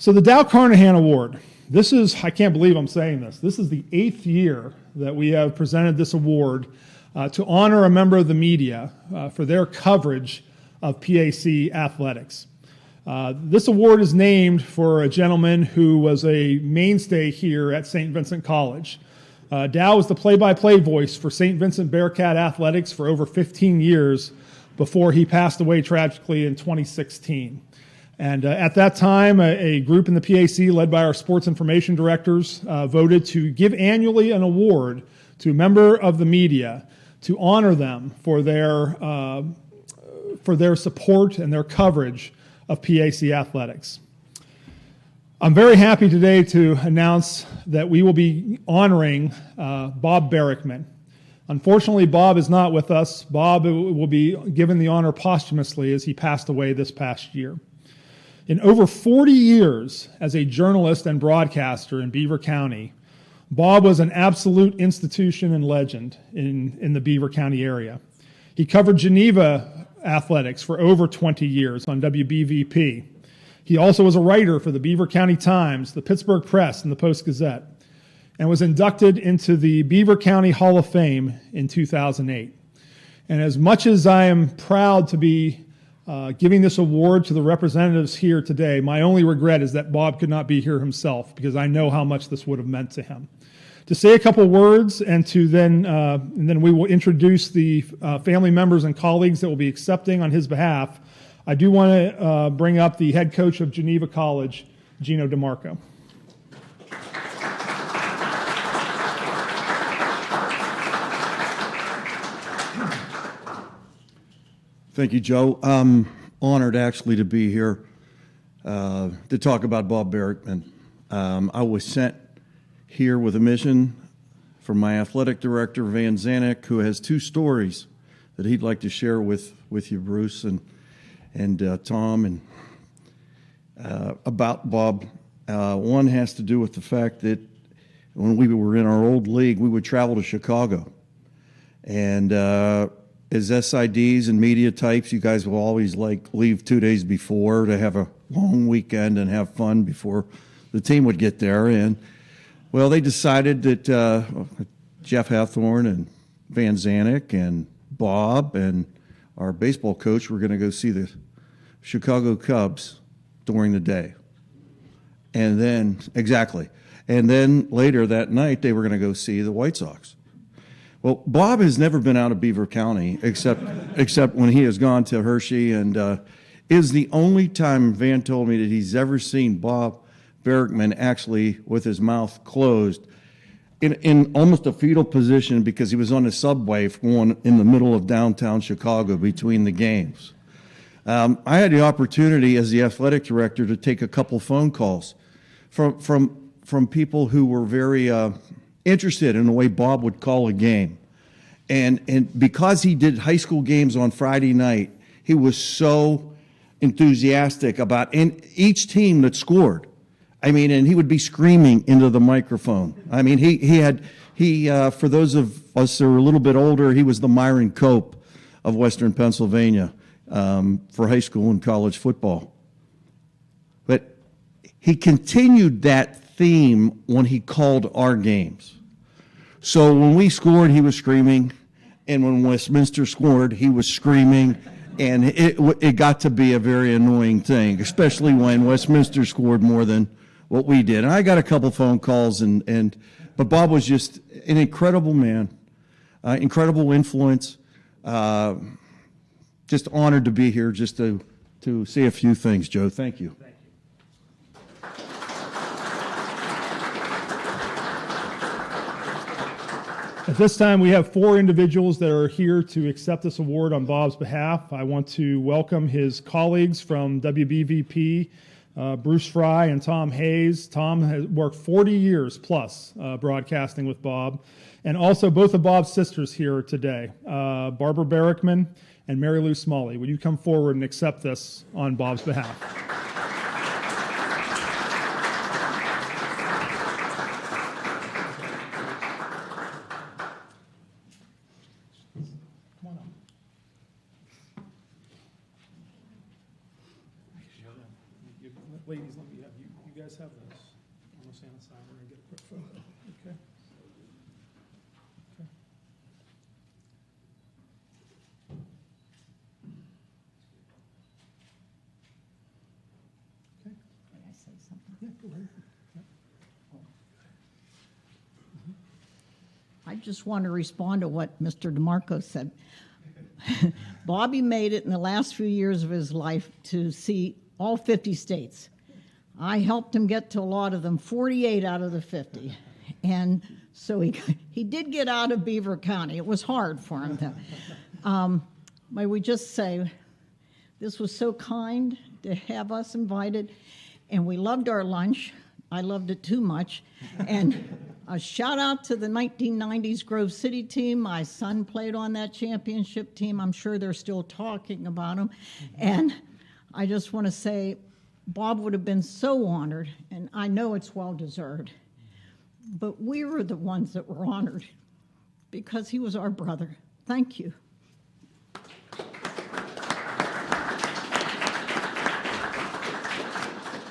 So the Dow Carnahan Award, this is, I can't believe I'm saying this is the 8th year that we have presented this award to honor a member of the media for their coverage of PAC athletics. This award is named for a gentleman who was a mainstay here at St. Vincent College. Dow was the play-by-play voice for St. Vincent Bearcat athletics for over 15 years before he passed away tragically in 2016. And at that time, a group in the PAC led by our sports information directors voted to give annually an award to a member of the media to honor them for their support and their coverage of PAC athletics. I'm very happy today to announce that we will be honoring Bob Barrickman. Unfortunately, Bob is not with us. Bob will be given the honor posthumously as he passed away this past year. In over 40 years as a journalist and broadcaster in Beaver County, Bob was an absolute institution and legend in the Beaver County area. He covered Geneva athletics for over 20 years on WBVP. He also was a writer for the Beaver County Times, the Pittsburgh Press, and the Post-Gazette, and was inducted into the Beaver County Hall of Fame in 2008. And as much as I am proud to be giving this award to the representatives here today, my only regret is that Bob could not be here himself, because I know how much this would have meant to him. To say a couple words and then we will introduce the family members and colleagues that will be accepting on his behalf, I do want to bring up the head coach of Geneva College, Geno DeMarco. Thank you, Joe. I'm honored actually to be here to talk about Bob Barrickman. I was sent here with a mission from my athletic director, Van Zanik, who has two stories that he'd like to share with you, Bruce and Tom, and about Bob. One has to do with the fact that when we were in our old league, we would travel to Chicago. And as SIDs and media types, you guys will always leave 2 days before to have a long weekend and have fun before the team would get there. And well, they decided that Jeff Hathorn and Van Zanik and Bob and our baseball coach were going to go see the Chicago Cubs during the day. And then, and then later that night, they were going to go see the White Sox. Well, Bob has never been out of Beaver County except when he has gone to Hershey, and is the only time Van told me that he's ever seen Bob Barrickman actually with his mouth closed in almost a fetal position, because he was on the subway going in the middle of downtown Chicago between the games. I had the opportunity as the athletic director to take a couple phone calls from people who were very interested in the way Bob would call a game. And because he did high school games on Friday night, he was so enthusiastic about each team that scored. I mean, and he would be screaming into the microphone. I mean, he for those of us who are a little bit older, he was the Myron Cope of Western Pennsylvania for high school and college football. But he continued that theme when he called our games. So when we scored, he was screaming, and when Westminster scored, he was screaming, and it got to be a very annoying thing, especially when Westminster scored more than what we did. And I got a couple phone calls, but Bob was just an incredible man, incredible influence. Just honored to be here, just to say a few things, Joe. Thank you. At this time, we have 4 individuals that are here to accept this award on Bob's behalf. I want to welcome his colleagues from WBVP, Bruce Fry and Tom Hayes. Tom has worked 40 years plus broadcasting with Bob. And also both of Bob's sisters here today, Barbara Barrickman and Mary Lou Smalley. Would you come forward and accept this on Bob's behalf? Ladies, let me have you. You guys have those. I'm going to stand aside. We're going to get a quick photo. Okay. Okay. Okay. May I say something? Yeah, go ahead. Yeah. I just want to respond to what Mr. DeMarco said. Bobby made it in the last few years of his life to see all 50 states. I helped him get to a lot of them, 48 out of the 50. And so he did get out of Beaver County. It was hard for him, though. May we just say, this was so kind to have us invited, and we loved our lunch. I loved it too much. And a shout out to the 1990s Grove City team. My son played on that championship team. I'm sure they're still talking about him. And I just want to say, Bob would have been so honored, and I know it's well deserved. But we were the ones that were honored because he was our brother. Thank you.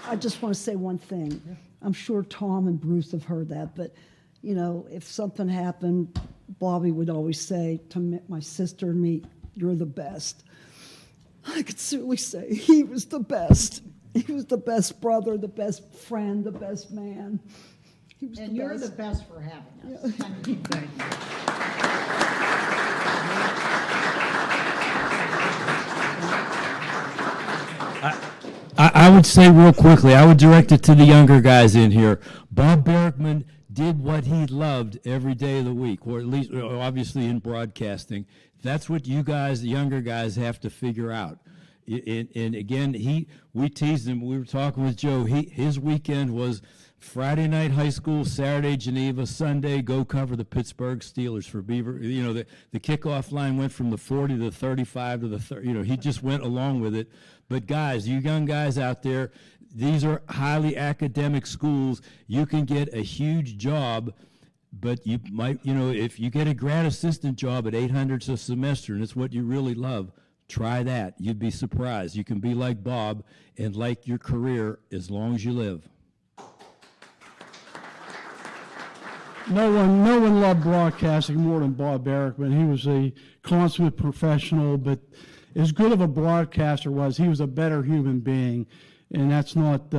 I just want to say one thing. Yeah. I'm sure Tom and Bruce have heard that, but, you know, if something happened, Bobby would always say to my sister and me, "You're the best." I could certainly say he was the best. He was the best brother, the best friend, the best man. He was And the you're best. the best for having us. Yeah. Thank you. Thank you. I would say real quickly, I would direct it to the younger guys in here. Bob Barrickman did what he loved every day of the week, or at least obviously in broadcasting. That's what you guys, the younger guys, have to figure out. And again, we teased him. We were talking with Joe. His weekend was Friday night high school, Saturday Geneva, Sunday go cover the Pittsburgh Steelers for Beaver. You know, the kickoff line went from the 40 to the 35 to the 30. You know, he just went along with it. But guys, you young guys out there, these are highly academic schools. You can get a huge job, but you might, you know, if you get a grad assistant job at $800 a semester and it's what you really love, try that. You'd be surprised. You can be like Bob and like your career as long as you live. No one loved broadcasting more than Bob Barrickman. He was a consummate professional, but as good of a broadcaster was, he was a better human being, and that's not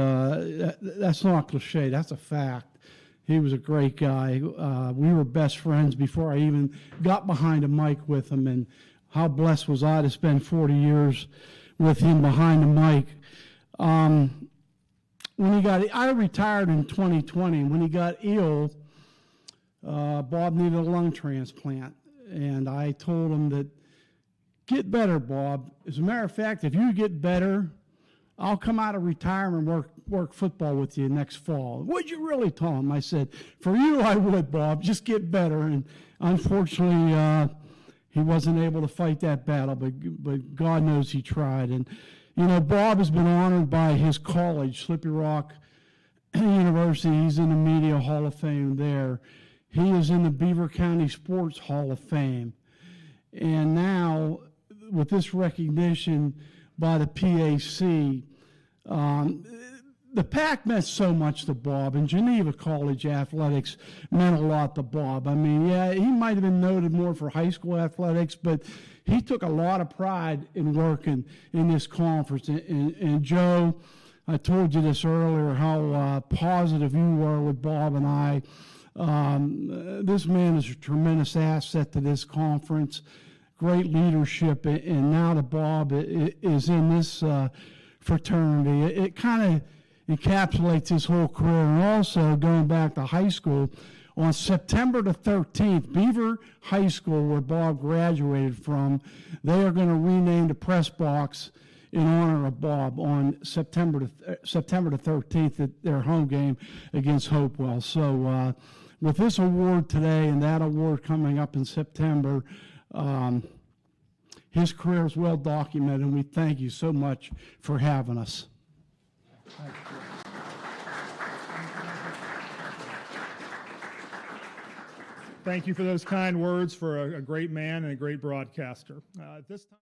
cliche. That's a fact. He was a great guy. We were best friends before I even got behind a mic with him, and how blessed was I to spend 40 years with him behind the mic. I retired in 2020. When he got ill, Bob needed a lung transplant, and I told him that, get better, Bob. As a matter of fact, if you get better, I'll come out of retirement and work football with you next fall. Would you really, Tom? I said, for you, I would, Bob. Just get better. And unfortunately, he wasn't able to fight that battle, but God knows he tried. And, you know, Bob has been honored by his college, Slippery Rock University. He's in the Media Hall of Fame there. He is in the Beaver County Sports Hall of Fame. And now, with this recognition by the PAC, the PAC meant so much to Bob, and Geneva College athletics meant a lot to Bob. I mean, yeah, he might have been noted more for high school athletics, but he took a lot of pride in working in this conference. And Joe, I told you this earlier, how positive you were with Bob and I. This man is a tremendous asset to this conference, great leadership, and now that Bob is in this fraternity, it kind of encapsulates his whole career. And also, going back to high school, on September the 13th, Beaver High School, where Bob graduated from, they are going to rename the press box in honor of Bob on September the 13th at their home game against Hopewell. So with this award today and that award coming up in September, his career is well documented, and we thank you so much for having us. Thank you for those kind words for a great man and a great broadcaster. At this time.